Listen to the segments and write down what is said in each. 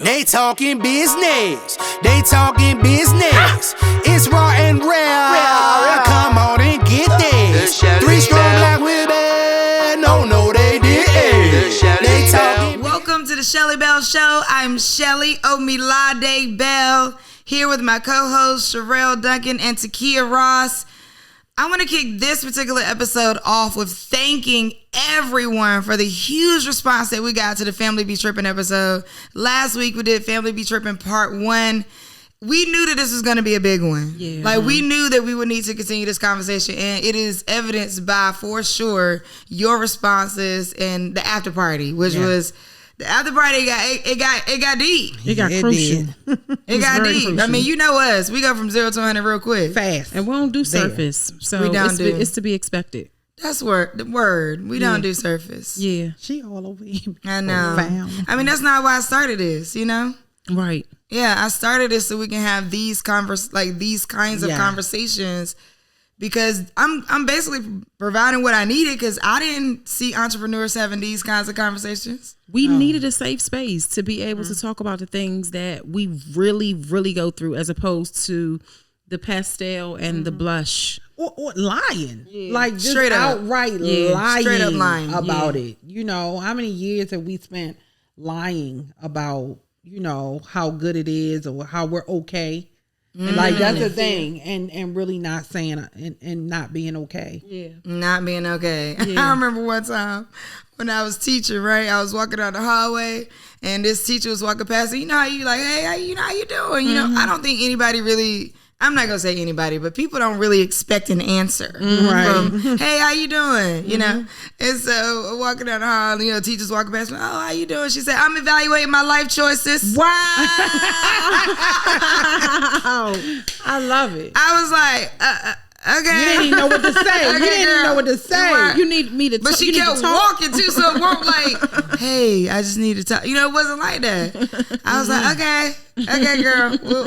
They talking business. They talking business. It's raw and rare. Come on and get this. Three strong black women. No, they didn't. They talking. Welcome to the Shelly Bell Show. I'm Shelly Omilade Bell, here with my co-hosts Sherelle Duncan and Takia Ross. I want to kick this particular episode off with thanking everyone for the huge response that we got to the Family Be Trippin' episode. Last week we did Family Be Trippin' Part 1. We knew that this was going to be a big one. Yeah. Like, we knew that we would need to continue this conversation, and it is evidenced by, for sure, your responses and the after party, which was... The after party it got deep. It got crucial. It got deep. Crucial. I mean, you know us. We go from 0 to 100 real quick. Fast. And we don't do surface. So it's to be expected. That's the word. We don't do surface. Yeah. She all over you. I know. I mean, that's not why I started this, you know? Right. Yeah, I started this so we can have these kinds of conversations, because I'm basically providing what I needed, because I didn't see entrepreneurs having these kinds of conversations. We needed a safe space to be able to talk about the things that we really, really go through, as opposed to the pastel and the blush. Or lying. Yeah. Like just straight outright lying, straight up lying about it. You know, how many years have we spent lying about, you know, how good it is or how we're okay? And like that's the thing, and really not saying and not being okay. Yeah, not being okay. Yeah. I remember one time when I was teaching, right? I was walking down the hallway, and this teacher was walking past. And you know how you like, hey, how you doing? You know, I don't think anybody really. I'm not gonna say anybody, but people don't really expect an answer from, hey, how you doing? You know? And so walking down the hall, you know, teachers walking past me, oh, how you doing? She said, I'm evaluating my life choices. Wow. I love it. I was like, okay. You didn't even know what to say. Okay, you didn't even know what to say. You need me to talk. But she kept walking too, so it won't like, hey, I just need to talk. You know, it wasn't like that. I was like, okay, girl. Well,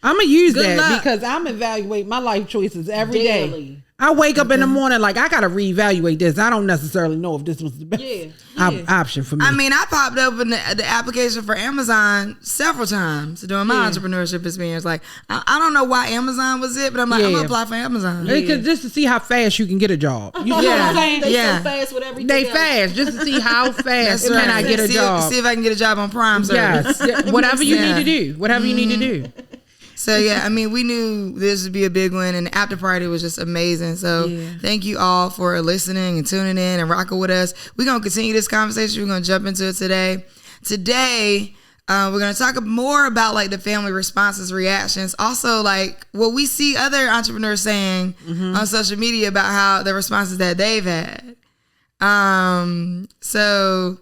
I'm going to use Good that luck. because I'm evaluating my life choices every day. I wake up in the morning like, I got to reevaluate this. I don't necessarily know if this was the best option for me. I mean, I popped open the application for Amazon several times during my entrepreneurship experience. Like, I don't know why Amazon was it, but I'm like, I'm going to apply for Amazon. Because just to see how fast you can get a job. You know what I'm saying? They so fast with everything. They fast just to see how fast can I get a job. See if I can get a job on Prime service. Yes. Whatever you need to do. Whatever you need to do. So, yeah, I mean, we knew this would be a big one, and the after party was just amazing. So, thank you all for listening and tuning in and rocking with us. We're going to continue this conversation. We're going to jump into it today. Today, we're going to talk more about, like, the family responses, reactions. Also, like, what we see other entrepreneurs saying on social media about how the responses that they've had. So...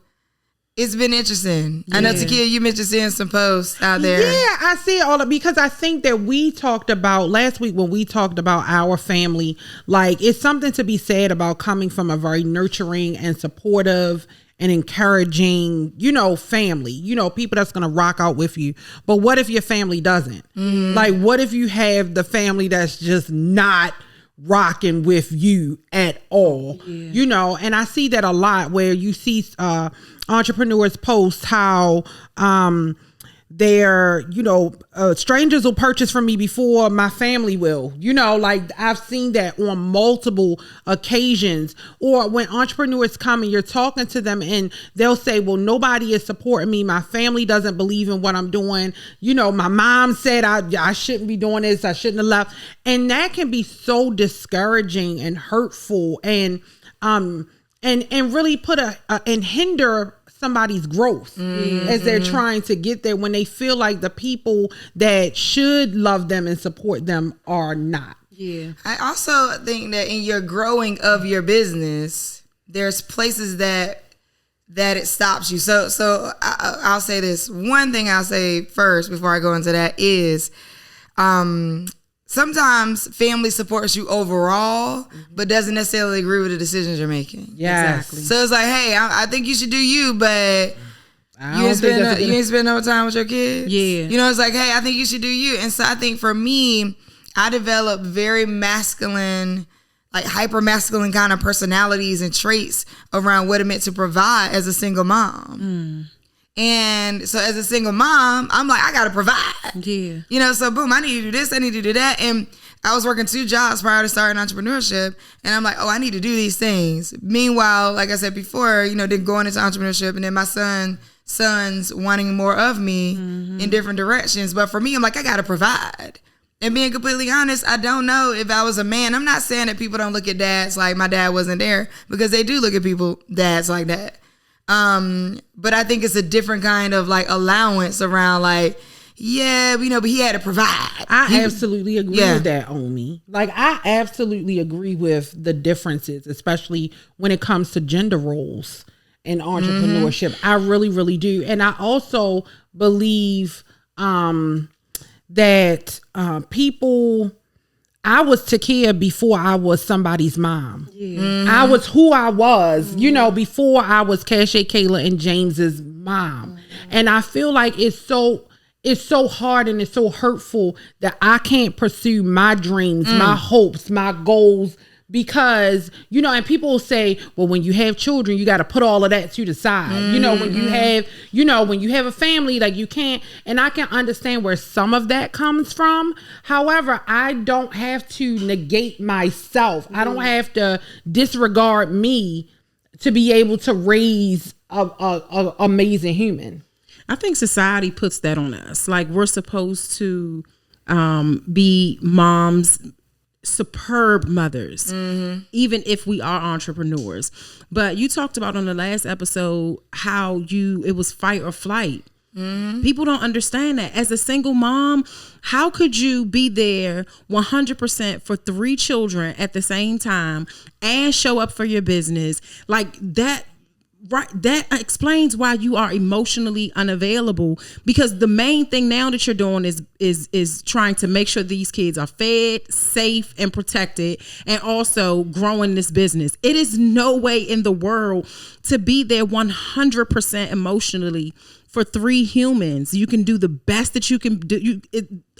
It's been interesting. Yeah. I know, Takia, you mentioned seeing some posts out there. Yeah, I see all of, because I think that we talked about last week when we talked about our family, like it's something to be said about coming from a very nurturing and supportive and encouraging, you know, family, you know, people that's going to rock out with you. But what if your family doesn't? Like, what if you have the family that's just not rocking with you at all? You know, and I see that a lot where you see entrepreneurs post how they're, you know, strangers will purchase from me before my family will, you know, like I've seen that on multiple occasions. Or when entrepreneurs come and you're talking to them and they'll say, well, nobody is supporting me. My family doesn't believe in what I'm doing. You know, my mom said I shouldn't be doing this. I shouldn't have left. And that can be so discouraging and hurtful and really put and hinder somebody's growth as they're trying to get there, when they feel like the people that should love them and support them are not. Yeah. I also think that in your growing of your business, there's places that it stops you. So I'll say this. One thing I'll say first before I go into that is sometimes family supports you overall, but doesn't necessarily agree with the decisions you're making. Yes. Exactly. So it's like, hey, I think you should do you, but you ain't spend no time with your kids. Yeah. You know, it's like, hey, I think you should do you. And so I think for me, I developed very masculine, like hyper masculine kind of personalities and traits around what it meant to provide as a single mom. And so as a single mom, I'm like, I got to provide. Yeah. You know, so boom, I need to do this, I need to do that. And I was working 2 jobs prior to starting entrepreneurship. And I'm like, oh, I need to do these things. Meanwhile, like I said before, you know, then going into entrepreneurship and then my sons wanting more of me in different directions. But for me, I'm like, I got to provide. And being completely honest, I don't know if I was a man. I'm not saying that people don't look at dads like my dad wasn't there, because they do look at dads like that. But I think it's a different kind of like allowance around like, yeah, you know, but he had to provide. I absolutely agree with that, Omi. Like, I absolutely agree with the differences, especially when it comes to gender roles in entrepreneurship. I really, really do. And I also believe that people, I was Takia before I was somebody's mom. I was who I was, you know, before I was Cashay, Kayla, and James's mom. And I feel like it's so hard and it's so hurtful that I can't pursue my dreams, my hopes, my goals, because, you know, and people will say, well, when you have children, you got to put all of that to the side. You know, when you have a family, like you can't, and I can understand where some of that comes from. However, I don't have to negate myself. I don't have to disregard me to be able to raise a amazing human. I think society puts that on us. Like, we're supposed to be moms, superb mothers, even if we are entrepreneurs. But you talked about on the last episode how it was fight or flight. People don't understand that. As a single mom, how could you be there 100% for 3 children at the same time and show up for your business like that? Right, that explains why you are emotionally unavailable, because the main thing now that you're doing is trying to make sure these kids are fed, safe, and protected, and also growing this business. It is no way in the world to be there 100% emotionally for 3 humans. You can do the best that you can do.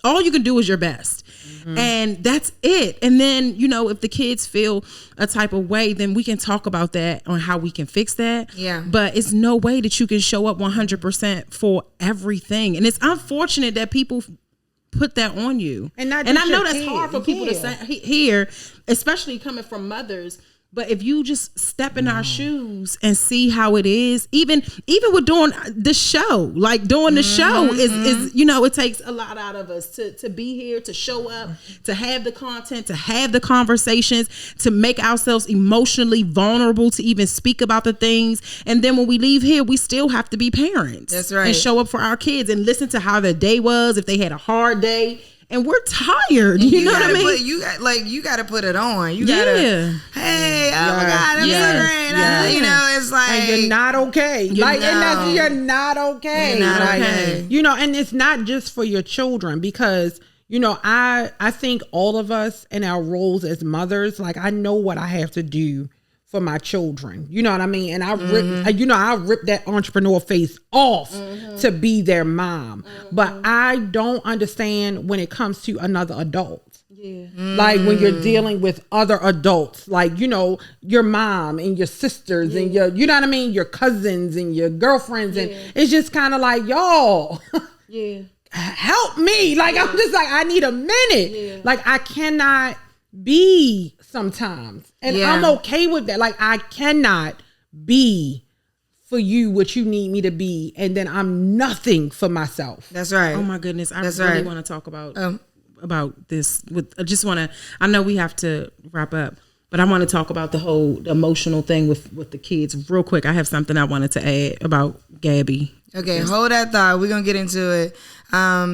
All you can do is your best. And that's it. And then, you know, if the kids feel a type of way, then we can talk about that on how we can fix that. Yeah. But it's no way that you can show up 100% for everything. And it's unfortunate that people put that on you. And I know that's hard for people to say, hear, especially coming from mothers. But if you just step in our shoes and see how it is, even with doing the show, like doing the show is, you know, it takes a lot out of us to be here, to show up, to have the content, to have the conversations, to make ourselves emotionally vulnerable, to even speak about the things. And then when we leave here, we still have to be parents. That's right. And show up for our kids and listen to how their day was, if they had a hard day. And we're tired. You know what I mean? You got to put it on. You got to, hey, oh my God, I'm so great. You know, it's like. And you're not okay. You're not okay. You're not okay. You know, and it's not just for your children, because, you know, I think all of us in our roles as mothers, like, I know what I have to do for my children. You know what I mean? And I rip that entrepreneur face off to be their mom. But I don't understand when it comes to another adult. Yeah. Like when you're dealing with other adults, like, you know, your mom and your sisters and your, you know what I mean? Your cousins and your girlfriends. And it's just kind of like, y'all, help me. Like, I'm just like, I need a minute. Like, I cannot be sometimes. And I'm okay with that. Like, I cannot be for you what you need me to be, and then I'm nothing for myself. That's right. Oh my goodness. I really want to talk about this. I know we have to wrap up, but I want to talk about the whole emotional thing with the kids real quick. I have something I wanted to add about Gabby. Okay, hold that thought. We're gonna get into it.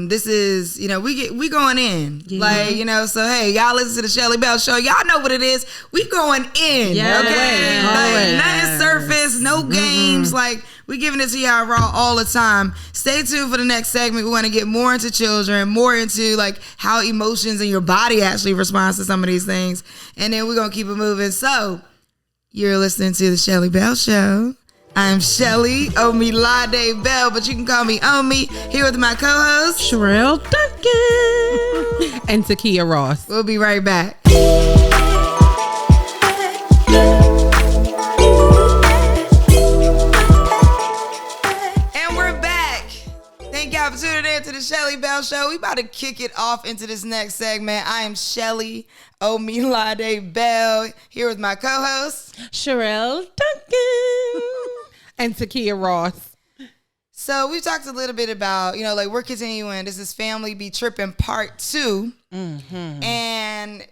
This is, you know, we going in. Like, you know, so hey, y'all listen to the Shelly Bell Show. Y'all know what it is. We going in. Okay. Like, nothing surface, no games. Like, we giving it to y'all raw all the time. Stay tuned for the next segment. We want to get more into children, more into like how emotions and your body actually responds to some of these things. And then we're gonna keep it moving. So you're listening to the Shelly Bell Show. I'm Shelly, Omi Lade Bell, but you can call me Omi, here with my co-host, Sherelle Duncan. And Takia Ross. We'll be right back. And we're tuning in to the Shelly Bell Show. We about to kick it off into this next segment. I am Shelly Omilade Bell here with my co-host Sherelle Duncan and Takia Ross. So we talked a little bit about, like we're continuing. This is Family Be Trippin' Part 2. Mm-hmm. And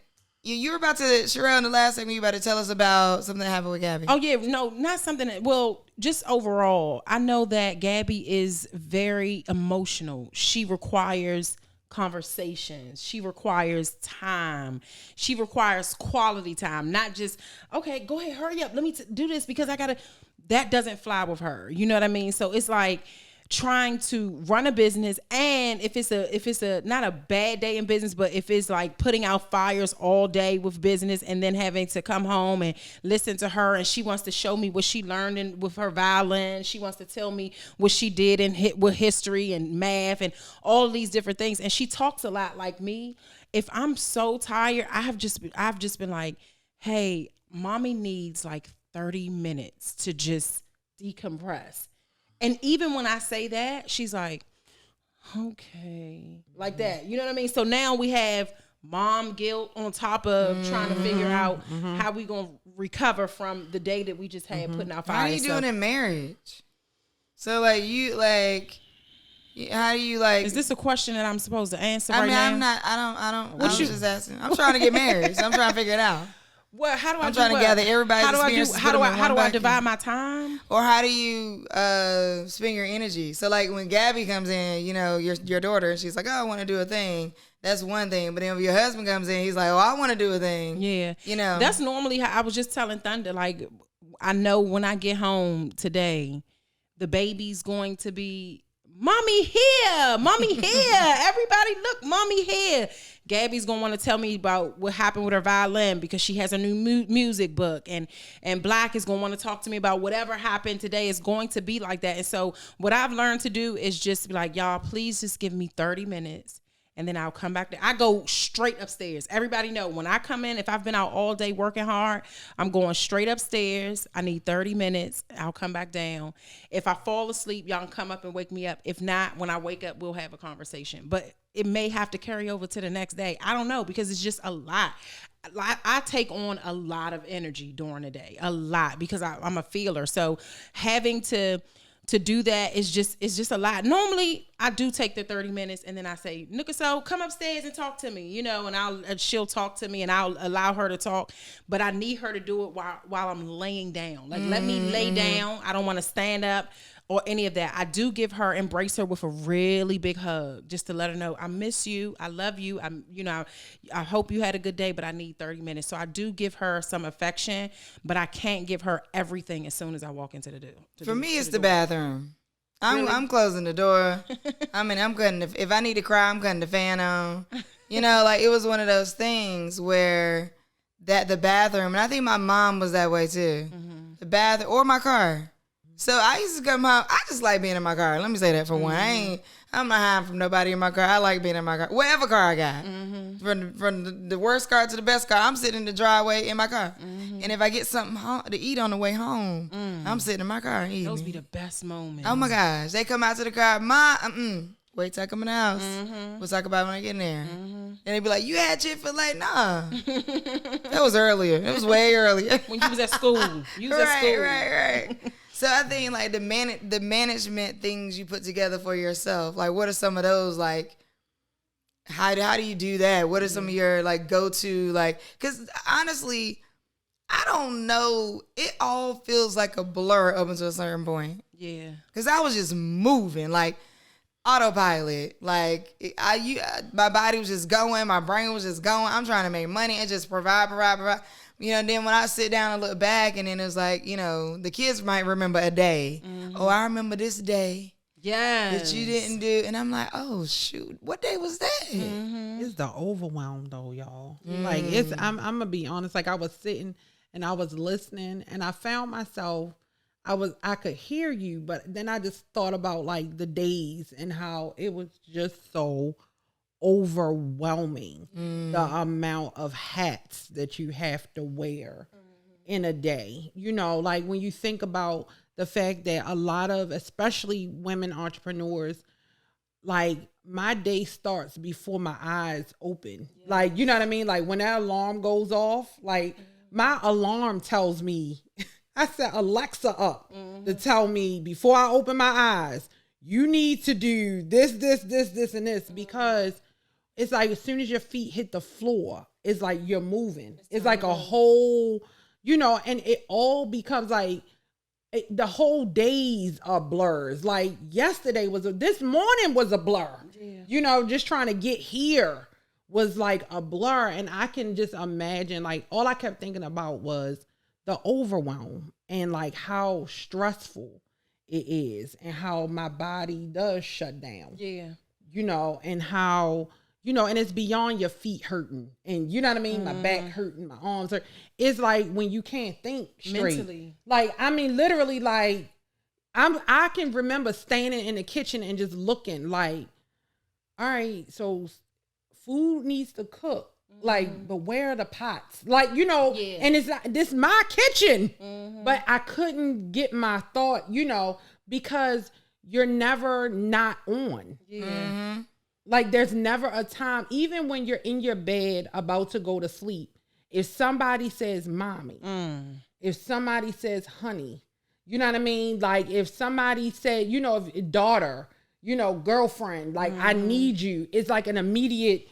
you were about to, Sherelle, in the last segment, you were about to tell us about something that happened with Gabby. Oh, yeah. No, not something that, well, just overall, I know that Gabby is very emotional. She requires conversations. She requires time. She requires quality time, not just, okay, go ahead, hurry up. Let me do this because I got to, that doesn't fly with her. You know what I mean? So it's like trying to run a business, and if it's a not a bad day in business, but if it's like putting out fires all day with business and then having to come home and listen to her, and she wants to show me what she learned with her violin, she wants to tell me what she did with history and math and all these different things, and she talks a lot like me. If I'm so tired, I've just been like, hey, mommy needs like 30 minutes to just decompress. And even when I say that, she's like, okay, like that. You know what I mean? So now we have mom guilt on top of trying to figure out how we going to recover from the day that we just had putting out fire. How are you doing in marriage? So how do you Is this a question that I'm supposed to answer right now? I don't. I'm just asking. I'm trying to get married, so I'm trying to figure it out. Well, how do I? I'm trying to gather everybody's experiences. How do I divide my time? Or how do you spend your energy? So like when Gabby comes in, your daughter, and she's like, "Oh, I want to do a thing." That's one thing. But then when your husband comes in, he's like, "Oh, I want to do a thing." Yeah, that's normally how I was just telling Thunder. Like, I know when I get home today, the baby's going to be, "Mommy here, mommy here, everybody look, mommy here." Gabby's gonna want to tell me about what happened with her violin because she has a new music book, and Black is gonna want to talk to me about whatever happened today. Is going to be like that. And so what I've learned to do is just be like, y'all, please just give me 30 minutes. And then I'll come back there. I go straight upstairs. Everybody know when I come in, if I've been out all day working hard, I'm going straight upstairs. I need 30 minutes. I'll come back down. If I fall asleep, y'all can come up and wake me up. If not, when I wake up, we'll have a conversation. But it may have to carry over to the next day. I don't know, because it's just a lot. I take on a lot of energy during the day, a lot, because I'm a feeler. So having to do that is just a lot. Normally I do take the 30 minutes and then I say, Nuka, so come upstairs and talk to me, and she'll talk to me and I'll allow her to talk, but I need her to do it while I'm laying down. Like, let me lay down. I don't want to stand up or any of that. I do embrace her with a really big hug just to let her know I miss you. I love you. I hope you had a good day, but I need 30 minutes. So I do give her some affection, but I can't give her everything as soon as I walk into the door. For me, it's the bathroom. I'm closing the door. I'm cutting if I need to cry, I'm cutting the fan on. It was one of those things where the bathroom, and I think my mom was that way too. Mm-hmm. The bathroom or my car. So I used to come home. I just like being in my car. Let me say that for one. I'm not hiding from nobody in my car. I like being in my car. Whatever car I got. Mm-hmm. From the worst car to the best car, I'm sitting in the driveway in my car. Mm-hmm. And if I get something to eat on the way home, I'm sitting in my car and eating. Those be the best moments. Oh my gosh. They come out to the car. Wait till I come in the house. Mm-hmm. We'll talk about it when I get in there. Mm-hmm. And they be like, you had Chick-fil-A? Nah. That was earlier. It was way earlier. When you was at school. Right. So I think like the management things you put together for yourself, like what are some of those, like how do you do that? What are some of your like go-to, like, because honestly, I don't know. It all feels like a blur up until a certain point. Yeah. Because I was just moving like autopilot. Like my body was just going. My brain was just going. I'm trying to make money and just provide. Then when I sit down and look back, and then it's like, the kids might remember a day. Mm-hmm. Oh, I remember this day. Yes. That you didn't do. And I'm like, oh, shoot. What day was that? Mm-hmm. It's the overwhelm, though, y'all. Like, I'm going to be honest. Like, I was sitting and I was listening, and I found myself, I could hear you, but then I just thought about, like, the days and how it was just so overwhelming, the amount of hats that you have to wear in a day. Like when you think about the fact that a lot of, especially women entrepreneurs, like my day starts before my eyes open. Yes. Like, you know what I mean? Like when that alarm goes off, like my alarm tells me, I set Alexa up to tell me before I open my eyes, you need to do this, and this, because it's like as soon as your feet hit the floor, it's like you're moving. It's like a whole, you know, and it all becomes like, the whole days are blurs. Like yesterday this morning was a blur. Yeah. You know, just trying to get here was like a blur. And I can just imagine, like, all I kept thinking about was the overwhelm and like how stressful it is and how my body does shut down. Yeah. You know, and how, you know, and it's beyond your feet hurting. And you know what I mean? My back hurting, my arms hurt. It's like when you can't think straight. Mentally. Like, I mean, literally, like, I can remember standing in the kitchen and just looking like, all right, so food needs to cook. Like, but where are the pots? Like, you know, and it's like, this my kitchen. But I couldn't get my thought, you know, because you're never not on. Yeah. Like there's never a time, even when you're in your bed about to go to sleep, if somebody says mommy, if somebody says honey, you know what I mean? Like if somebody said, you know, if daughter, you know, girlfriend, like I need you, it's like an immediate,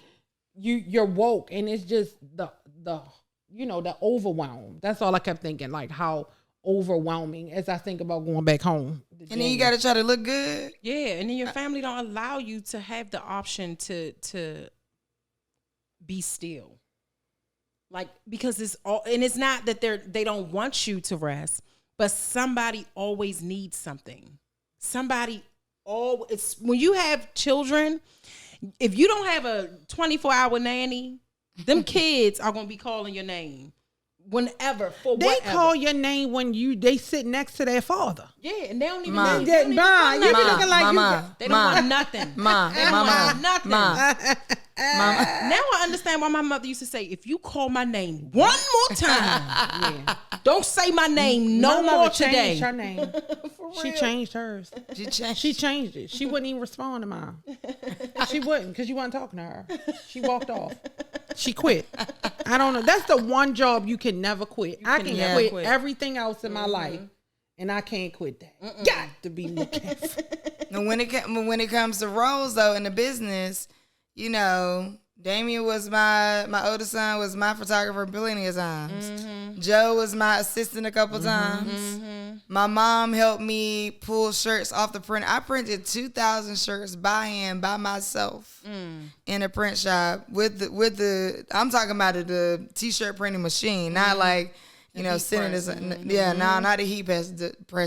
you're woke, and it's just the you know, the overwhelm. That's all I kept thinking, like how overwhelming as I think about going back home. And then you got to try to look good. Yeah, and then your family don't allow you to have the option to be still. Like, because it's all, and it's not that they don't want you to rest, but somebody always needs something. Somebody it's when you have children, if you don't have a 24-hour nanny, them kids are going to be calling your name. Whenever, for they whatever. Call your name when they sit next to their father. Yeah, and they don't even want nothing. They don't want nothing. Now I understand why my mother used to say, if you call my name one more time, don't say my name no more today. Her name. She changed hers. She changed it. She wouldn't even respond to mine. She wouldn't, because you wasn't talking to her. She walked off. She quit. I don't know. That's the one job you can never quit. I can quit everything else in my life, and I can't quit that. Got to be more careful. And when it comes to roles, though, in the business, you know, Damien was my oldest son was my photographer plenty of times. Joe was my assistant a couple times. My mom helped me pull shirts off the print. I printed 2,000 shirts by hand by myself in a print shop with the I'm talking about the t-shirt printing machine, not like, you know, sending this. Not the heat press,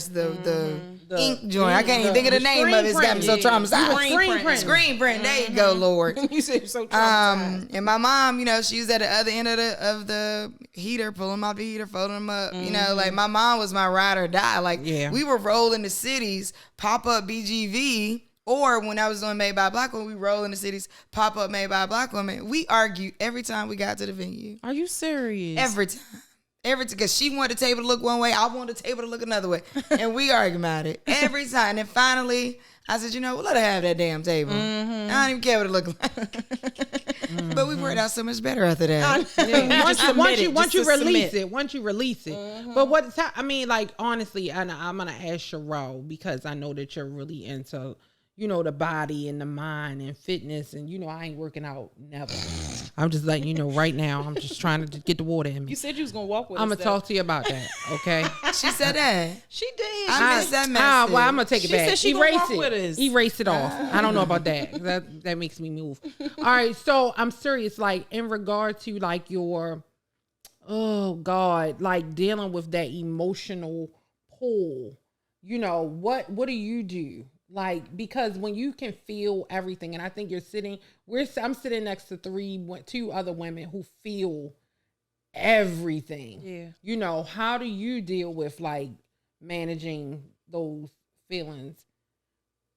the ink joint. I can't even think of the name of it. It's got me so traumatized. Screen print. There you go, Lord. You said you're so traumatized. And my mom, you know, she was at the other end of the heater, pulling them off the heater, folding them up. You know, like my mom was my ride or die. Like we were rolling the cities, pop up BGV. Or when I was doing Made by a Black Woman, we roll in the cities, pop up Made by a Black Woman. We argued every time we got to the venue. Are you serious? Every time. Because she wanted the table to look one way, I wanted the table to look another way. And we argued about it every time. And then finally, I said, you know, let her have that damn table. I don't even care what it looked like. But we worked out so much better after that. Once you release it. But I mean, like, honestly, and I'm going to ask Sherelle, because I know that you're really into, you know, the body and the mind and fitness. And, you know, I ain't working out never. I'm just letting you know right now. I'm just trying to get the water in me. You said you was going to walk with us. I'm going to talk to you about that, okay? She said that. She did. I missed that message. Well, I'm going to take it back. Said she Erase it. With us. Erase it off. I don't know about that. That makes me move. All right, so I'm serious. Like, in regard to, like, your, oh, God, like, dealing with that emotional pull, you know, what do you do? Like, because when you can feel everything, and I think I'm sitting next to two other women who feel everything. Yeah. You know, how do you deal with like managing those feelings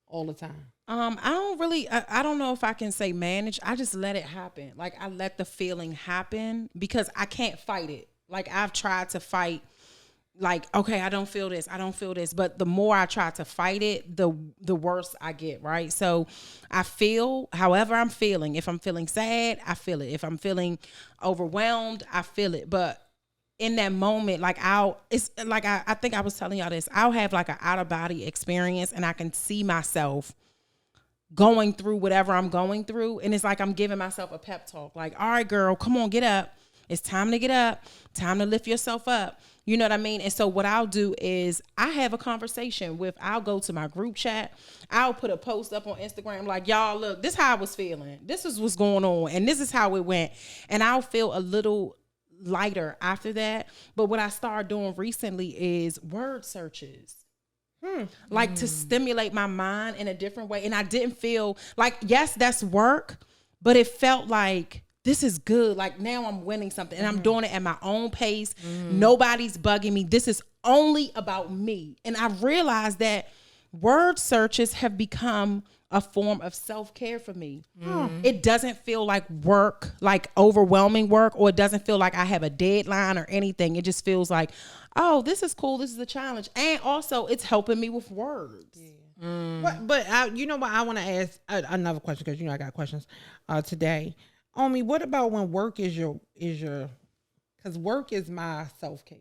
all the time? I don't know if I can say manage. I just let it happen. Like, I let the feeling happen because I can't fight it. Like, I've tried to fight like, okay, I don't feel this. But the more I try to fight it, the worse I get, right? So I feel however I'm feeling. If I'm feeling sad, I feel it. If I'm feeling overwhelmed, I feel it. But in that moment, like it's like I think I was telling y'all this, I'll have like an out of body experience and I can see myself going through whatever I'm going through. And it's like I'm giving myself a pep talk. Like, all right, girl, come on, get up. It's time to get up. Time to lift yourself up. You know what I mean? And so what I'll do is I have a conversation I'll go to my group chat. I'll put a post up on Instagram like, y'all, look, this is how I was feeling. This is what's going on. And this is how it went. And I'll feel a little lighter after that. But what I started doing recently is word searches. Like to stimulate my mind in a different way. And I didn't feel like, yes, that's work, but it felt like this is good. Like now I'm winning something and I'm doing it at my own pace. Nobody's bugging me. This is only about me. And I realized that word searches have become a form of self-care for me. It doesn't feel like work, like overwhelming work, or it doesn't feel like I have a deadline or anything. It just feels like, oh, this is cool. This is a challenge. And also it's helping me with words. But you know what? I want to ask another question because I got questions today. Omi, what about when work is your because work is my self-care.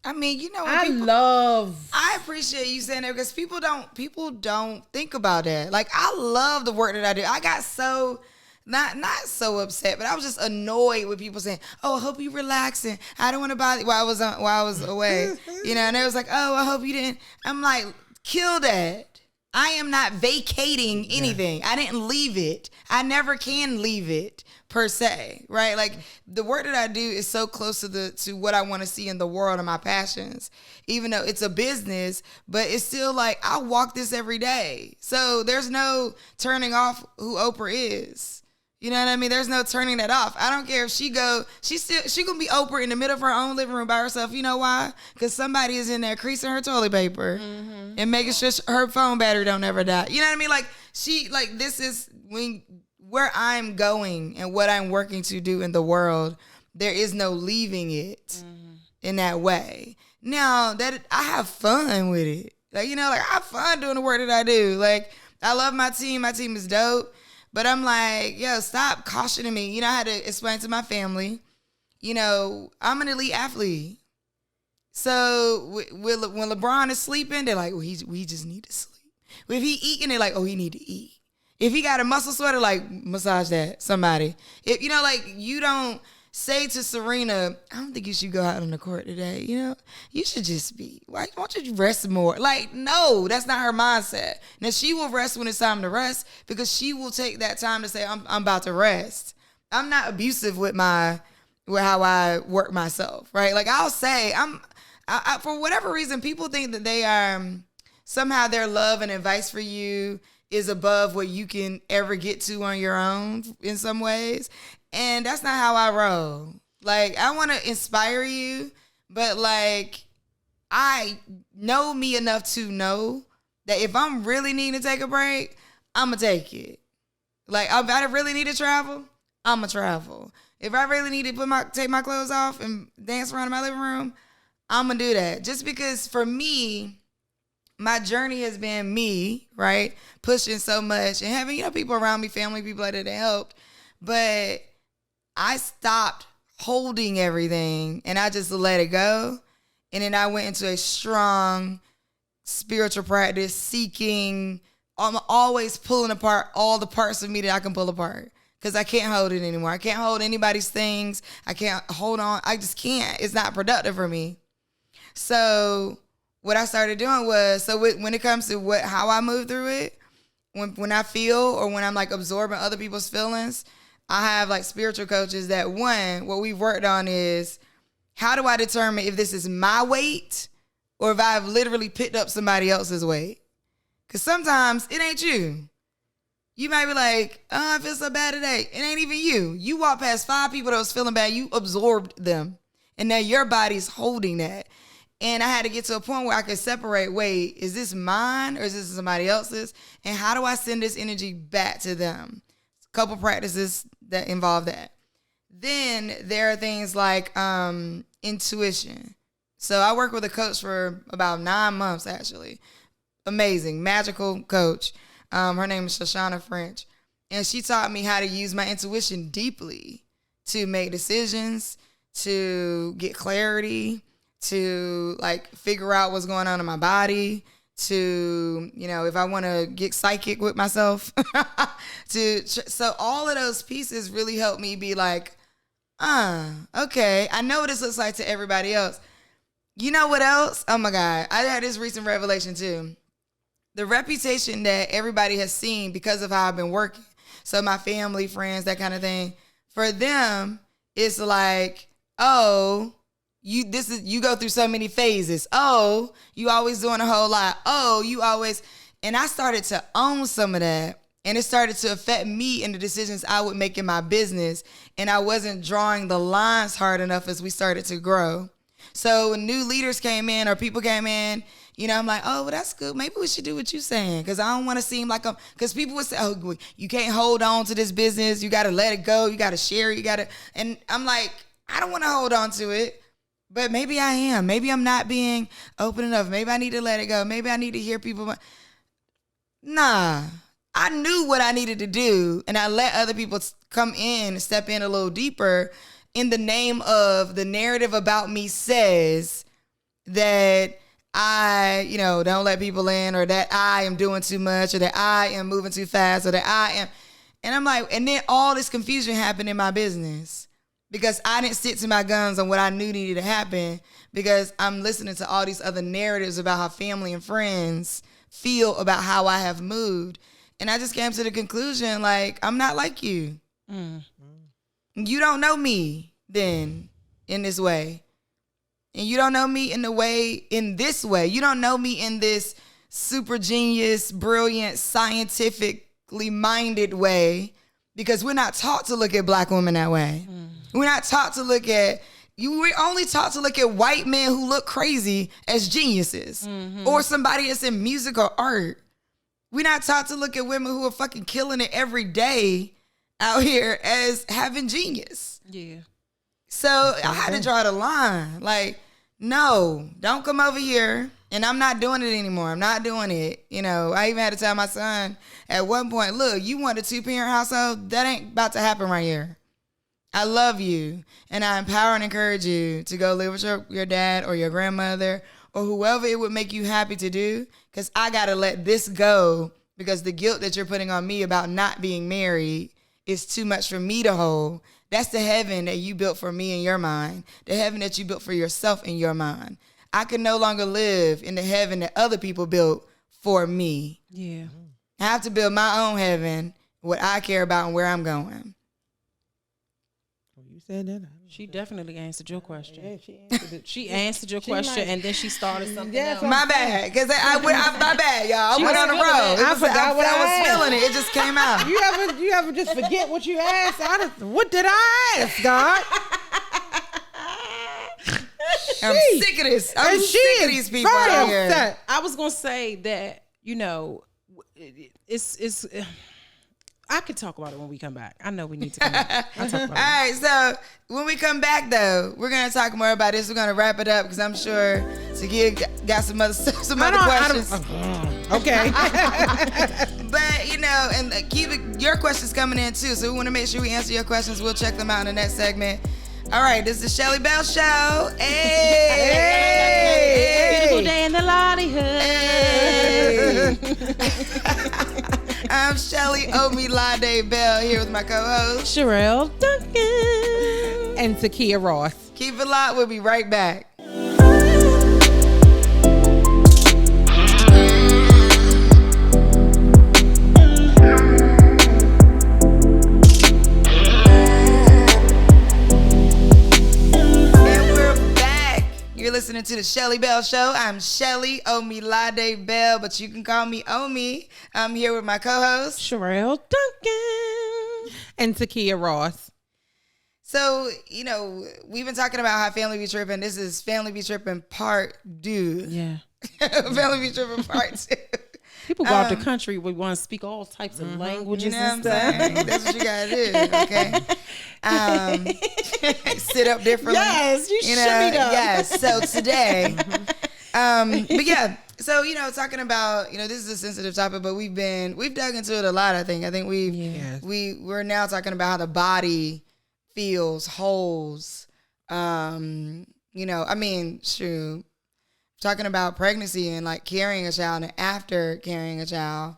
I mean, I appreciate you saying that because people don't think about that. Like, I love the work that I do. I got so not so upset, but I was just annoyed with people saying, "Oh, I hope you relaxing. I don't want to bother you," while I was away. And it was like, "Oh, I hope you didn't." I'm like, kill that. I am not vacating anything. I didn't leave it. I never can leave it per se, right? Like the work that I do is so close to what I want to see in the world and my passions, even though it's a business, but it's still like I walk this every day. So there's no turning off who Oprah is. You know what I mean? There's no turning that off. I don't care if she gonna be Oprah in the middle of her own living room by herself. You know why? Because somebody is in there creasing her toilet paper and making sure her phone battery don't ever die. You know what I mean? Like this is where I'm going and what I'm working to do in the world. There is no leaving it in that way. Now that I have fun with it, like I have fun doing the work that I do. Like I love my team. My team is dope. But I'm like, yo, stop cautioning me. I had to explain to my family, I'm an elite athlete. So when LeBron is sleeping, they're like, well, we just need to sleep. If he eating, they're like, oh, he need to eat. If he got a muscle sweater, like, massage that, somebody. If you don't say to Serena, I don't think you should go out on the court today. You should just be. Why don't you rest more? Like, no, that's not her mindset. Now she will rest when it's time to rest because she will take that time to say, I'm about to rest. I'm not abusive with how I work myself, right? Like I'll say, I for whatever reason, people think that they are somehow their love and advice for you is above what you can ever get to on your own in some ways. And that's not how I roll. Like, I want to inspire you, but like, I know me enough to know that if I'm really needing to take a break, I'm going to take it. Like, if I really need to travel, I'm going to travel. If I really need to take my clothes off and dance around in my living room, I'm going to do that. Just because for me, my journey has been me, right? Pushing so much and having, people around me, family, people like that helped. But I stopped holding everything and I just let it go. And then I went into a strong spiritual practice, seeking. I'm always pulling apart all the parts of me that I can pull apart because I can't hold it anymore. I can't hold anybody's things. I can't hold on. I just can't. It's not productive for me. So what I started doing was, when it comes to how I move through it, when I feel or when I'm like absorbing other people's feelings, I have like spiritual coaches that what we've worked on is how do I determine if this is my weight or if I've literally picked up somebody else's weight? Because sometimes it ain't you. You might be like, oh, I feel so bad today. It ain't even you. You walk past 5 people that was feeling bad. You absorbed them. And now your body's holding that. And I had to get to a point where I could separate, wait, is this mine or is this somebody else's? And how do I send this energy back to them? A couple practices that involve that. Then there are things like intuition. So I worked with a coach for about 9 months, actually. Amazing, magical coach. Her name is Shoshana French. And she taught me how to use my intuition deeply to make decisions, to get clarity, to like figure out what's going on in my body, to, you know, if I want to get psychic with myself. So all of those pieces really helped me be like, okay, I know what this looks like to everybody else. You know what else? Oh my God, I had this recent revelation too. The reputation that everybody has seen because of how I've been working. So my family, friends, that kind of thing. For them, it's like, oh, you go through so many phases. Oh, you always doing a whole lot. Oh, you always, and I started to own some of that. And it started to affect me in the decisions I would make in my business. And I wasn't drawing the lines hard enough as we started to grow. So when new leaders came in or people came in, you know, I'm like, oh, well, that's good. Maybe we should do what you're saying. Because I don't want to seem like because people would say, oh, you can't hold on to this business. You got to let it go. You got to share it. And I'm like, I don't want to hold on to it. But maybe I am. Maybe I'm not being open enough. Maybe I need to let it go. Maybe I need to hear people. Nah, I knew what I needed to do. And I let other people come in and step in a little deeper in the name of the narrative about me says that I, you know, don't let people in, or that I am doing too much, or that I am moving too fast, or that I am. And I'm like, and then all this confusion happened in my business because I didn't stick to my guns on what I knew needed to happen, because I'm listening to all these other narratives about how family and friends feel about how I have moved. And I just came to the conclusion, like, I'm not like you. You don't know me then in this way. And you don't know me in this way. You don't know me in this super genius, brilliant, scientifically minded way, because we're not taught to look at black women that way. We're not taught to look at, we're only taught to look at white men who look crazy as geniuses, or somebody that's in music or art. We're not taught to look at women who are fucking killing it every day out here as having genius. Yeah. So I had to draw the line. Like, no, don't come over here. And I'm not doing it anymore. I'm not doing it. You know, I even had to tell my son at one point, look, you want a 2-parent household? That ain't about to happen right here. I love you. And I empower and encourage you to go live with your dad or your grandmother or whoever it would make you happy to do. Because I got to let this go, because the guilt that you're putting on me about not being married is too much for me to hold. That's the heaven that you built for me in your mind. The heaven that you built for yourself in your mind. I can no longer live in the heaven that other people built for me. Yeah. I have to build my own heaven, what I care about and where I'm going. You said that. She definitely answered your question. Yeah, she answered it. She answered your question, and then she started something else. My bad, because my bad, y'all. I went on the road. I forgot what I was feeling it. It just came out. You ever just forget what you asked? What did I ask, God? I'm sick of this. I'm sick of these people out here. Upset. I was gonna say that, you know, it's. I could talk about it when we come back. I know we need to come back. I'll talk about it. All right, so when we come back, though, we're going to talk more about this. We're going to wrap it up because I'm sure Takia got some other questions. Okay. But, you know, and keep your questions coming in, too. So we want to make sure we answer your questions. We'll check them out in the next segment. All right, this is the Shelly Bell Show. Hey! Beautiful day in the Lottie Hood. I'm Shelly Omilade Bell here with my co-host Sherelle Duncan and Takia Ross. Keep it locked. We'll be right back. You're listening to the Shelly Bell Show. I'm Shelly Omilade Bell, but you can call me Omi. I'm here with my co-host Sherelle Duncan and Takia Ross. So, you know, we've been talking about how family be tripping. This is Family Be Tripping Part 2. Yeah. Family Be Tripping Part 2. People go out the country, we want to speak all types of languages, you know and what I'm stuff. saying? That's what you gotta do, okay? sit up differently. Yes, you shimmied up. Yes. So today, but yeah. So, talking about, this is a sensitive topic, but we've dug into it a lot. I think we're now talking about how the body feels, holds, shoot, talking about pregnancy and like carrying a child and after carrying a child,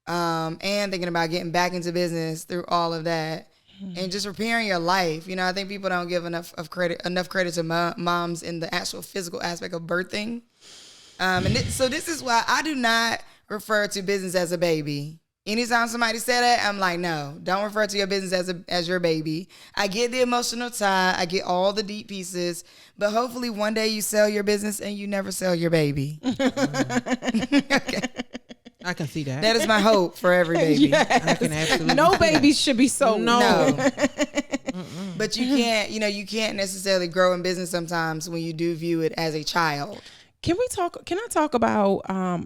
and thinking about getting back into business through all of that and just repairing your life. I think people don't give enough credit to moms in the actual physical aspect of birthing. So this is why I do not refer to business as a baby. Anytime somebody say that, I'm like, no, don't refer to your business as your baby. I get the emotional tie. I get all the deep pieces. But hopefully one day you sell your business and you never sell your baby. Okay. I can see that. That is my hope for every baby. Yes. I can absolutely no see babies that. should be sold. No. But you can't, you can't necessarily grow in business sometimes when you do view it as a child. Can I talk about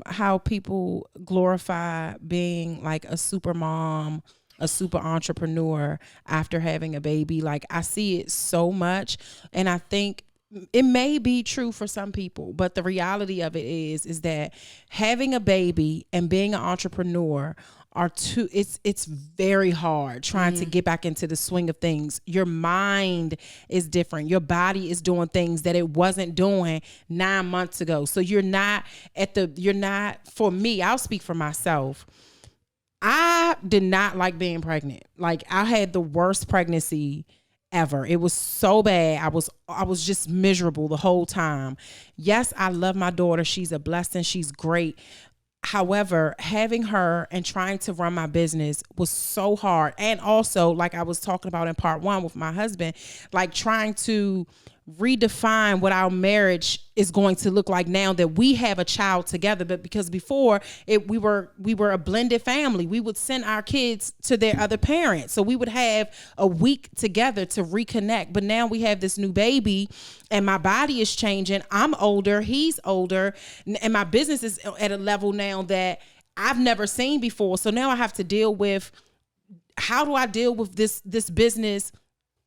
how people glorify being like a super mom, a super entrepreneur after having a baby? Like, I see it so much, and I think it may be true for some people, but the reality of it is that having a baby and being an entrepreneur are two, it's very hard trying to get back into the swing of things. Your mind is different. Your body is doing things that it wasn't doing 9 months ago. So you're not for me, I'll speak for myself. I did not like being pregnant. Like, I had the worst pregnancy ever. It was so bad. I was just miserable the whole time. Yes, I love my daughter. She's a blessing. She's great. However, having her and trying to run my business was so hard. And also, like I was talking about in part 1 with my husband, like trying to redefine what our marriage is going to look like now that we have a child together. But because before we were a blended family, we would send our kids to their other parents. So we would have a week together to reconnect. But now we have this new baby and my body is changing. I'm older, he's older, and my business is at a level now that I've never seen before. So now I have to deal with, how do I deal with this business?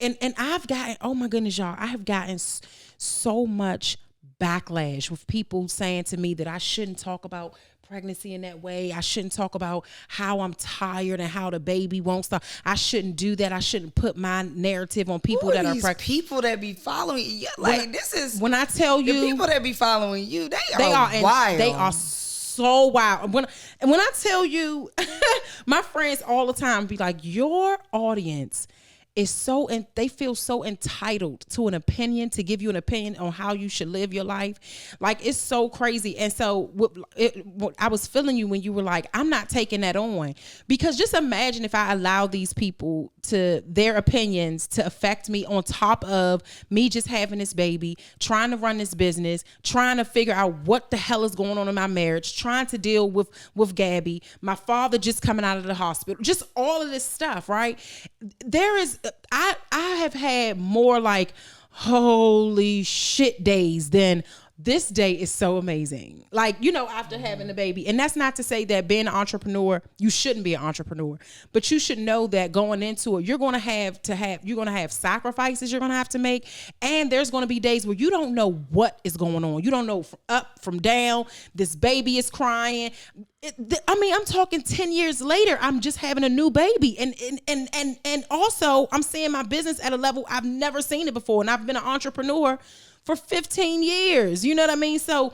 And I've gotten, oh my goodness, y'all, I have gotten so much backlash with people saying to me that I shouldn't talk about pregnancy in that way. I shouldn't talk about how I'm tired and how the baby won't stop. I shouldn't do that. I shouldn't put my narrative on people that are pregnant. People that be following you, like, when I tell you, the people that be following you, they are wild. They are so wild. When I tell you, my friends all the time be like, your audience is so, and they feel so entitled to an opinion, to give you an opinion on how you should live your life. Like, it's so crazy. And so I was feeling you when you were like, I'm not taking that on, because just imagine if I allow these people to their opinions to affect me, on top of me just having this baby, trying to run this business, trying to figure out what the hell is going on in my marriage, trying to deal with Gabby, my father just coming out of the hospital, just all of this stuff, right? I have had more like holy shit days than this day is so amazing. Like, after having a baby. And that's not to say that being an entrepreneur, you shouldn't be an entrepreneur, but you should know that going into it, you're going to have sacrifices you're going to have to make. And there's going to be days where you don't know what is going on. You don't know from up, from down. This baby is crying. I'm talking 10 years later, I'm just having a new baby. And also I'm seeing my business at a level I've never seen it before. And I've been an entrepreneur for 15 years. You know what I mean? So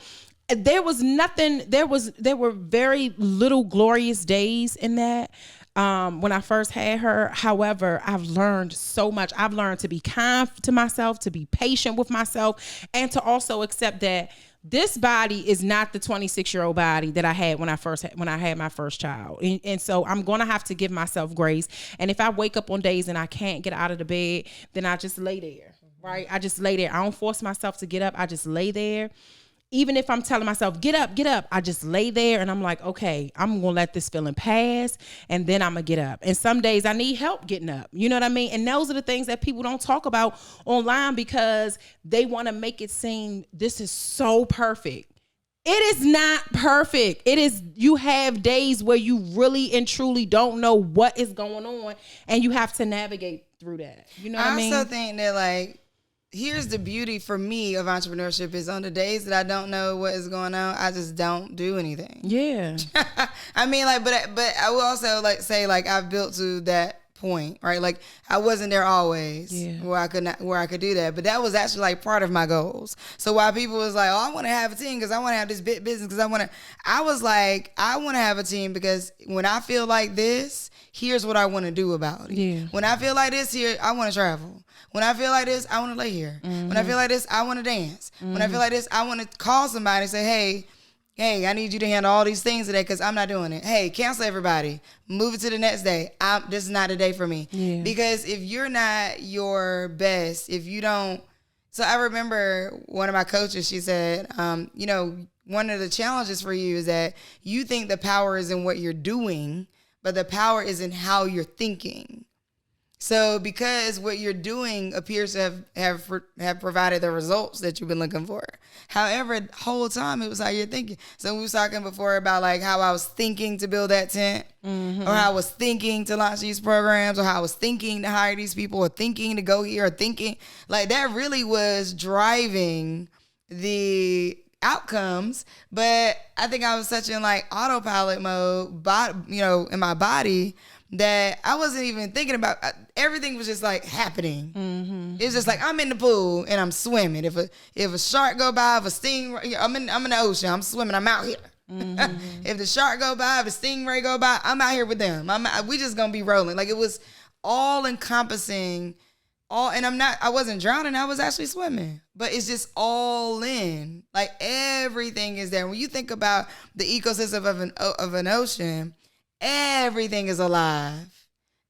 there were very little glorious days in that when I first had her. However, I've learned so much. I've learned to be kind to myself, to be patient with myself, and to also accept that this body is not the 26-year-old body that I had when I had my first child. And so I'm going to have to give myself grace. And if I wake up on days and I can't get out of the bed, then I just lay there. Right? I just lay there. I don't force myself to get up. I just lay there. Even if I'm telling myself, get up, I just lay there and I'm like, okay, I'm going to let this feeling pass and then I'm going to get up. And some days I need help getting up. You know what I mean? And those are the things that people don't talk about online because they want to make it seem this is so perfect. It is not perfect. It is, you have days where you really and truly don't know what is going on, and you have to navigate through that. You know what I mean? I also think that, like, here's the beauty for me of entrepreneurship is on the days that I don't know what is going on, I just don't do anything. Yeah. I mean, like, but I will also like say, like, I've built to that point, right? Like, I wasn't there always where I could do that, but that was actually like part of my goals. So while people was like, oh, I want to have a team because I want to have this big business because I was like, I want to have a team because when I feel like this, here's what I want to do about it. Yeah. When I feel like this here, I want to travel. When I feel like this, I want to lay here. When I feel like this, I want to dance. When I feel like this, I want to call somebody and say, hey, I need you to handle all these things today because I'm not doing it. Hey, cancel everybody. Move it to the next day. This is not a day for me. Yeah. Because if you're not your best, if you don't. So I remember one of my coaches, she said, one of the challenges for you is that you think the power is in what you're doing, but the power is in how you're thinking. So because what you're doing appears to have provided the results that you've been looking for. However, the whole time it was how you're thinking. So we was talking before about like how I was thinking to build that tent, or how I was thinking to launch these programs, or how I was thinking to hire these people, or thinking to go here, or thinking like that really was driving the outcomes. But I think I was such in like autopilot mode, in my body, that I wasn't even thinking about. Everything was just like happening. It's just like I'm in the pool and I'm swimming. If a shark go by, if a stingray, I'm in the ocean, I'm swimming, I'm out here. If the shark go by, if a stingray go by, I'm out here with them. We just gonna be rolling. Like, it was all encompassing. And I wasn't drowning, I was actually swimming. But it's just all in. Like, everything is there. When you think about the ecosystem of an ocean, everything is alive.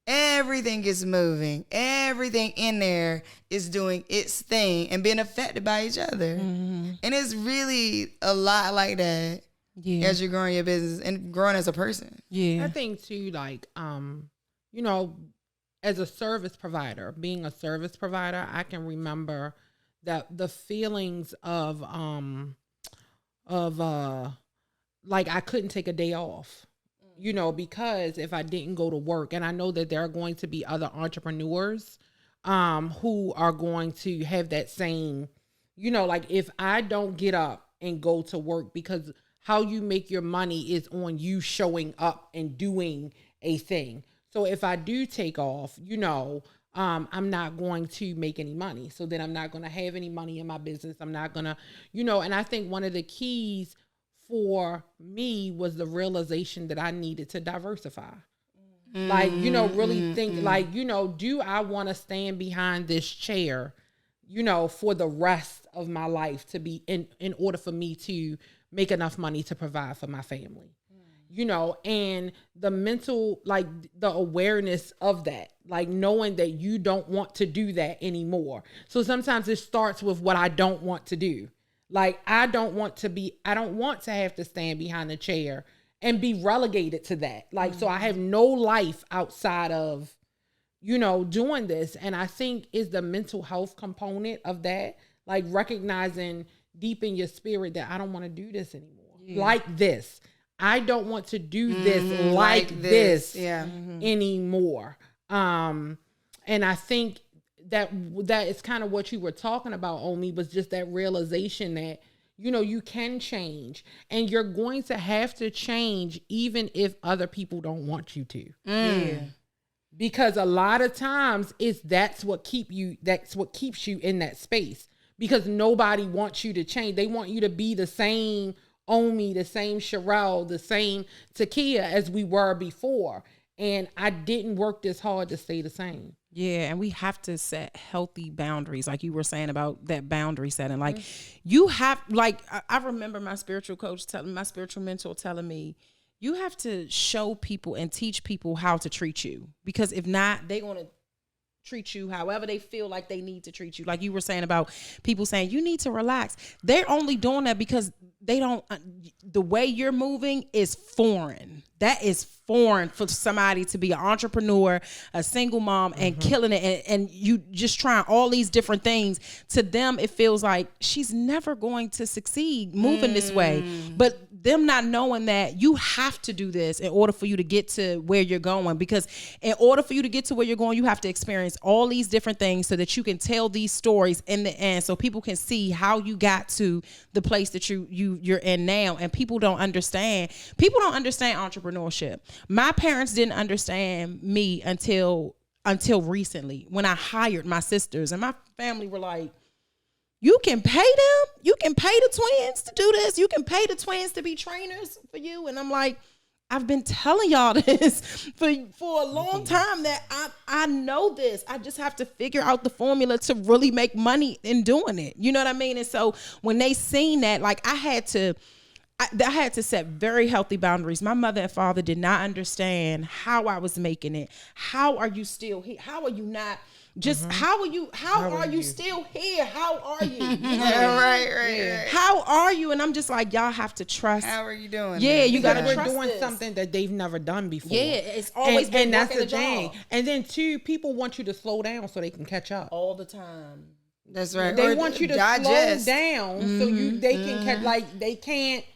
Everything is moving. Everything in there is doing its thing and being affected by each other. And it's really a lot like that as you're growing your business and growing as a person. I think too, like, as a service provider, being a service provider, I can remember that the feelings of like I couldn't take a day off. Because if I didn't go to work, and I know that there are going to be other entrepreneurs who are going to have that same, like, if I don't get up and go to work, because how you make your money is on you showing up and doing a thing. So if I do take off, I'm not going to make any money. So then I'm not going to have any money in my business. I'm not going to, and I think one of the keys for me was the realization that I needed to diversify. Like, really think like, do I want to stand behind this chair, for the rest of my life to be in order for me to make enough money to provide for my family, and the mental, like the awareness of that, like knowing that you don't want to do that anymore. So sometimes it starts with what I don't want to do. Like, I don't want to have to stand behind the chair and be relegated to that. Like, so I have no life outside of, doing this. And I think is the mental health component of that, like recognizing deep in your spirit that I don't want to do this anymore. Like this. I don't want to do this like this anymore. And I think that is kind of what you were talking about, Omi, was just that realization that, you can change, and you're going to have to change even if other people don't want you to. Because a lot of times that's what keeps you in that space, because nobody wants you to change. They want you to be the same Omi, the same Sherelle, the same Takia as we were before. And I didn't work this hard to stay the same. Yeah, and we have to set healthy boundaries, like you were saying about that boundary setting. Like, you have, like, I remember my spiritual mentor telling me, you have to show people and teach people how to treat you, because if not, they're gonna treat you however they feel like they need to treat you. Like you were saying about people saying you need to relax. They're only doing that because they don't, the way you're moving is foreign. That is foreign for somebody to be an entrepreneur, a single mom, and killing it. And you just trying all these different things. To them, it feels like she's never going to succeed moving this way. But them not knowing that you have to do this in order for you to get to where you're going. Because in order for you to get to where you're going, you have to experience all these different things so that you can tell these stories in the end, so people can see how you got to the place that you're in now. And people don't understand entrepreneurship. My parents didn't understand me until recently, when I hired my sisters, and my family were like, you can pay them? You can pay the twins to do this? You can pay the twins to be trainers for you? And I'm like, I've been telling y'all this for a long time, that I know this. I just have to figure out the formula to really make money in doing it. You know what I mean? And so when they seen that, like I had to set very healthy boundaries. My mother and father did not understand how I was making it. How are you still here? How are you not? Just how are you still here? How are you? You know Right. How are you? And I'm just like, y'all have to trust. How are you doing? Yeah, you gotta We're trust doing this. something that they've never done before. Yeah, it's always been and that's working the thing. job. And then two, people want you to slow down so they can catch up. All the time. That's right. They Or want you to digest. slow down so they can catch, like they can't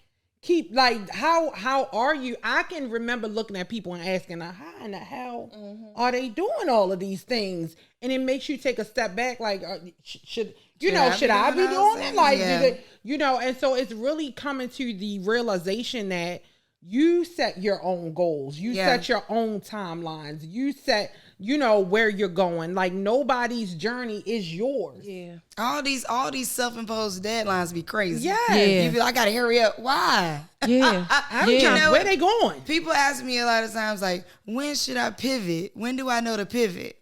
keep, like, how are you? I can remember looking at people and asking, how in the hell are they doing all of these things? And it makes you take a step back, like, should I be doing it? Like, and so it's really coming to the realization that you set your own goals. You set your own timelines. You set, where you're going. Like, nobody's journey is yours. Yeah. All these self-imposed deadlines be crazy. Yes. Yeah. You feel I gotta hurry up. Why? Yeah. Where they going? People ask me a lot of times, like, when should I pivot? When do I know to pivot?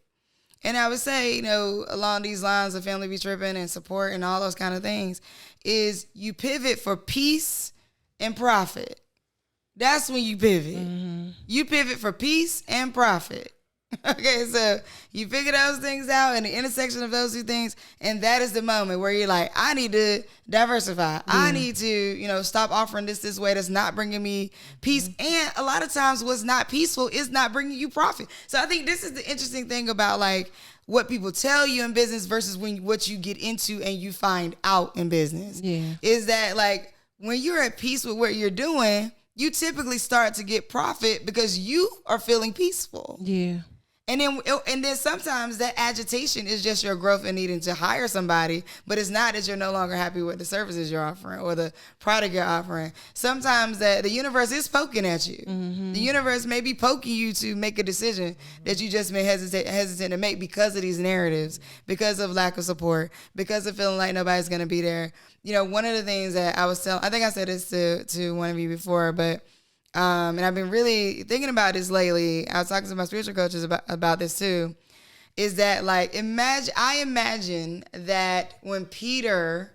And I would say, along these lines of family be tripping and support and all those kind of things, is you pivot for peace and profit. That's when you pivot. You pivot for peace and profit. Okay, so you figure those things out and the intersection of those two things, and that is the moment where you're like, I need to diversify. I need to, stop offering this way that's not bringing me peace. And a lot of times what's not peaceful is not bringing you profit. So I think this is the interesting thing about, like, what people tell you in business versus what you get into and you find out in business. Yeah. Is that, like, when you're at peace with what you're doing, you typically start to get profit because you are feeling peaceful. Yeah. And then sometimes that agitation is just your growth and needing to hire somebody, but it's not that you're no longer happy with the services you're offering or the product you're offering. Sometimes that the universe is poking at you. The universe may be poking you to make a decision that you just been hesitant to make because of these narratives, because of lack of support, because of feeling like nobody's going to be there. One of the things that I was telling, I think I said this to one of you before, but and I've been really thinking about this lately. I was talking to my spiritual coaches about this too. Is that, like, I imagine that when Peter,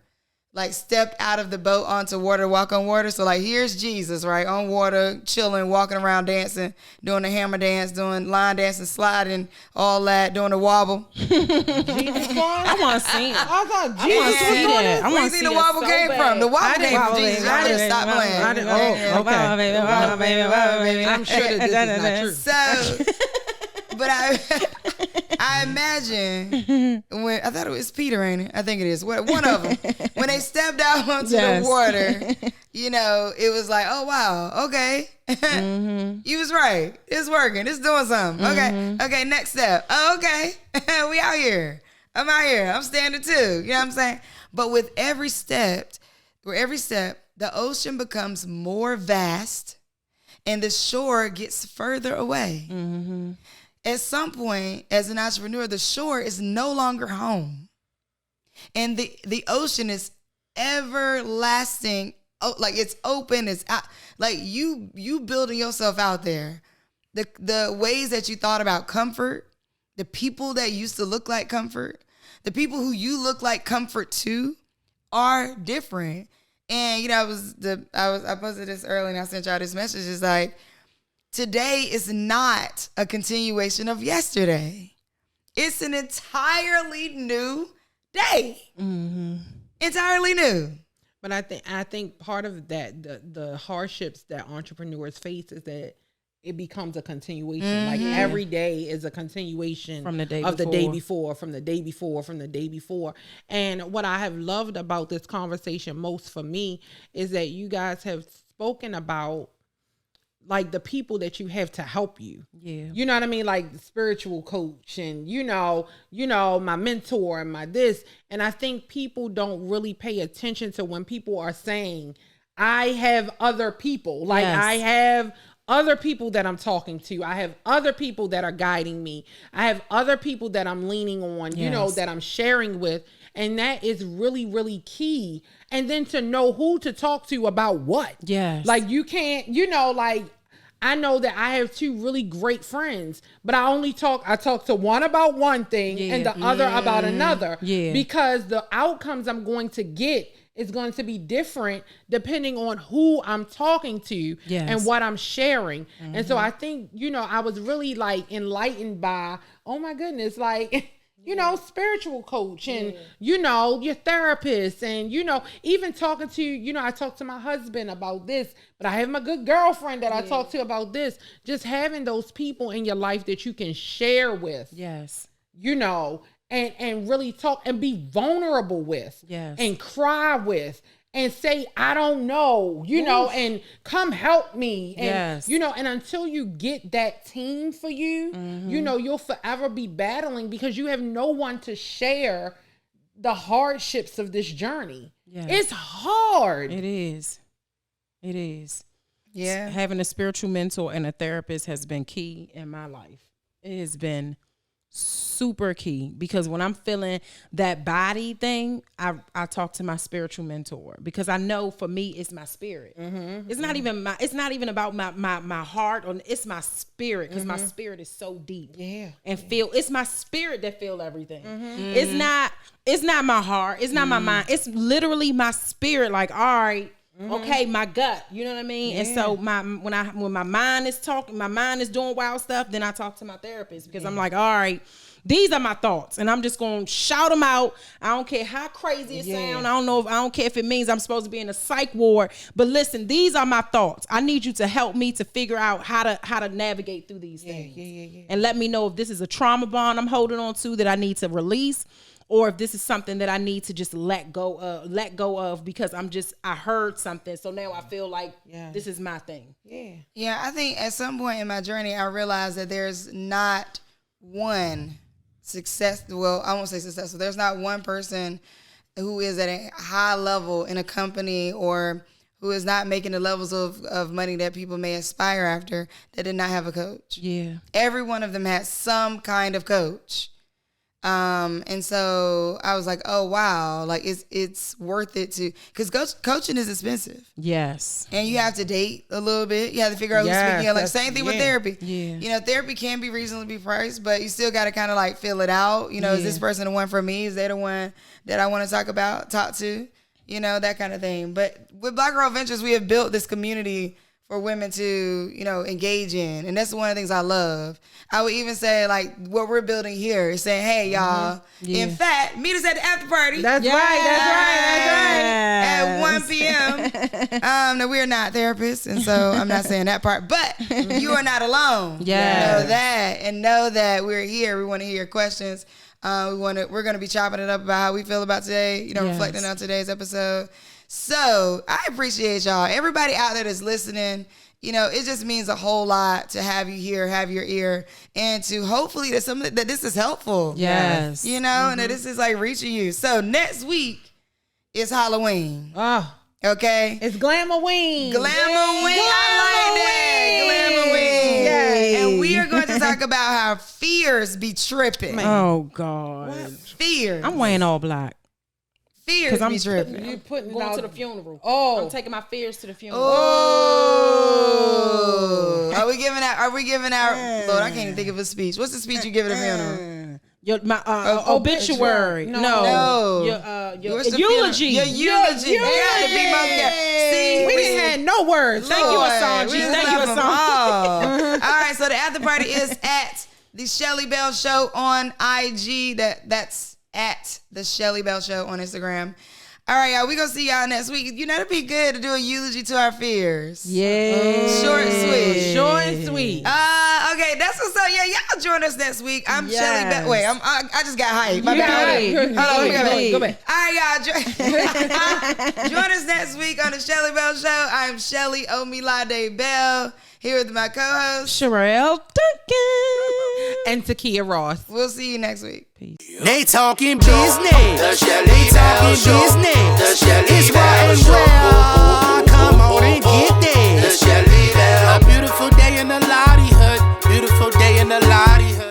like, stepped out of the boat onto water, walk on water. So, like, here's Jesus, right, on water, chilling, walking around, dancing, doing the hammer dance, doing line dancing, sliding, all that, doing the wobble. I want to see it. I thought I want to see that. I Where want you to think see the wobble came from? The wobble came from Jesus. Y'all better stop playing. okay. I'm sure that this is not true. So, but I imagine when, I thought it was Peter, ain't it? I think it is. One of them. When they stepped out onto the water, it was like, oh, wow, okay. You was right. It's working. It's doing something. Okay, next step. Oh, okay. We out here. I'm out here. I'm standing too. You know what I'm saying? But with every step, the ocean becomes more vast and the shore gets further away. At some point, as an entrepreneur, the shore is no longer home. And the ocean is everlasting. Oh, like, it's open, it's out. Like, you building yourself out there. The ways that you thought about comfort, the people that used to look like comfort, the people who you look like comfort to are different. And I posted this early and I sent y'all this message. It's like, today is not a continuation of yesterday. It's an entirely new day. Entirely new. But I think part of that, the hardships that entrepreneurs face is that it becomes a continuation. Like every day is a continuation From the day of the before. day before, from the day before, from the day before. And what I have loved about this conversation most for me is that you guys have spoken about like the people that you have to help you. Yeah. You know what I mean? Like the spiritual coach and, you know, my mentor and my this. And I think people don't really pay attention to when people are saying, I have other people. Like Yes. I have other people that I'm talking to. I have other people that are guiding me. I have other people that I'm leaning on, you know, Yes. that I'm sharing with. And that is really, really key. And then to know who to talk to about what. Yes. Like you can't, you know, like I know that I have two really great friends, but I talk to one about one thing and the other about another. Yeah. Because the outcomes I'm going to get is going to be different depending on who I'm talking to and what I'm sharing. And so I think, you know, I was really like enlightened by, oh my goodness, like, you know, spiritual coach and, you know, your therapist and, you know, even talking to, you know, I talked to my husband about this, but I have my good girlfriend that I talk to about this. Just having those people in your life that you can share with. Yes. You know, and really talk and be vulnerable with. Yes. And cry with and say, I don't know, you know, and come help me. And, you know, and until you get that team for you, you know, you'll forever be battling because you have no one to share the hardships of this journey. Yes. It's hard. It is. It is. Yeah. Having a spiritual mentor and a therapist has been key in my life. It has been super key because when I'm feeling that body thing, I talk to my spiritual mentor because I know for me it's my spirit. It's not even about my heart, or it's my spirit because my spirit is so deep. And it's my spirit that feel everything. It's not my heart. It's not my mind. It's literally my spirit. Like, all right. Okay, my gut, you know what I mean? And so when my mind is talking, my mind is doing wild stuff, then I talk to my therapist because I'm like, all right, these are my thoughts and I'm just going to shout them out. I don't care how crazy it sounds. I don't care if it means I'm supposed to be in a psych ward, but listen, these are my thoughts. I need you to help me to figure out how to navigate through these things. And let me know if this is a trauma bond I'm holding on to that I need to release, or if this is something that I need to just let go of because I heard something. So now I feel like this is my thing. Yeah, I think at some point in my journey, I realized that there's not one well, I won't say successful. There's not one person who is at a high level in a company or who is not making the levels of money that people may aspire after that did not have a coach. Yeah. Every one of them had some kind of coach. And so I was like, oh wow, like it's worth it to, because coaching is expensive. Yes. And you have to date a little bit. You have to figure out who's speaking. Like same thing with therapy. Yeah. You know, therapy can be reasonably priced, but you still got to kind of like feel it out. You know, is this person the one for me? Is they the one that I want to talk to? You know, that kind of thing. But with Black Girl Ventures, we have built this community for women to, you know, engage in. And that's one of the things I love. I would even say, like, what we're building here is saying, hey, y'all, in fact, meet us at the after party. That's right. At 1 p.m. Now, we're not therapists, and so I'm not saying that part, but you are not alone. Know that, and know that we're here. We want to hear your questions. We're going to be chopping it up about how we feel about today, you know, reflecting on today's episode. So I appreciate y'all. Everybody out there that's listening, you know, it just means a whole lot to have you here, have your ear, and to hopefully that this is helpful. Yes. You know, and that this is like reaching you. So next week is Halloween. Oh. Okay? It's Glamoween. Glamoween. I like that. Glamoween. Yes. And we are going to talk about how fears be tripping. Oh, God. What? Fears. I'm wearing all black. Fears be tripping. You putting going out to the funeral. Oh, I'm taking my fears to the funeral. Oh, are we giving out? Lord, I can't even think of a speech. What's the speech you give at a funeral? My obituary. No. Your eulogy. Your eulogy. See, we didn't have no words. Thank you, Asanji. Thank you, Asanji. All right, so the after party is at The Shelly Bell Show on IG. That's at The Shelly Bell Show on Instagram. All right, y'all. We're going to see y'all next week. You know, it'd be good to do a eulogy to our fears. Yeah. Short and sweet. Short and sweet. Okay, that's what's up. Yeah, y'all join us next week. I'm Shelly Bell. Wait, I just got hyped. My bad. Hold on, Go back. All right, y'all. Join us next week on The Shelly Bell Show. I'm Shelly Omilade Bell, here with my co-host, Sherelle Duncan. And Takia Ross. We'll see you next week. They talking business. They talking business. It's raw and real. Come on and get this. A beautiful day in the Lottie Hood. Beautiful day in the Lottie Hood.